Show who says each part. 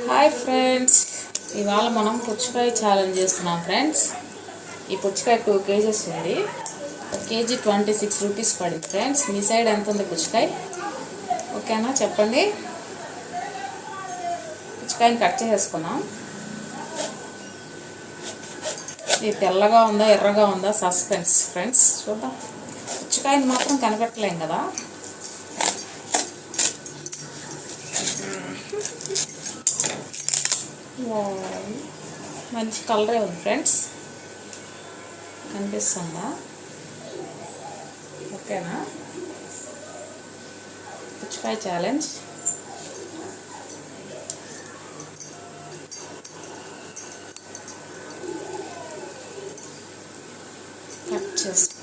Speaker 1: Hi friends, ఇవాళ మనం పుచ్చకాయ ఛాలెంజ్ చేస్తున్నాం ఫ్రెండ్స్. ఈ పుచ్చకాయ 2 kgs ఉంది. 1 kg 26 రూపీస్ పడింది ఫ్రెండ్స్. మీ సైడ్ ఎంత ఉంది పుచ్చకాయ? ఓకేనా చెప్పండి. పుచ్చకాయని కట్ చేసేసుకున్నాం. ఇది తెల్లగా ఉందా ఎర్రగా ఉందా సస్పెన్స్ ఫ్రెండ్స్. చూద్దాం. పుచ్చకాయని మాత్రం కనిపెట్టలేం కదా. మంచి కలరే ఉంది ఫ్రెండ్స్, కనిపిస్తుందా? ఓకేనా? పుచ్చకాయ ఛాలెంజ్. కట్ చేసుకో.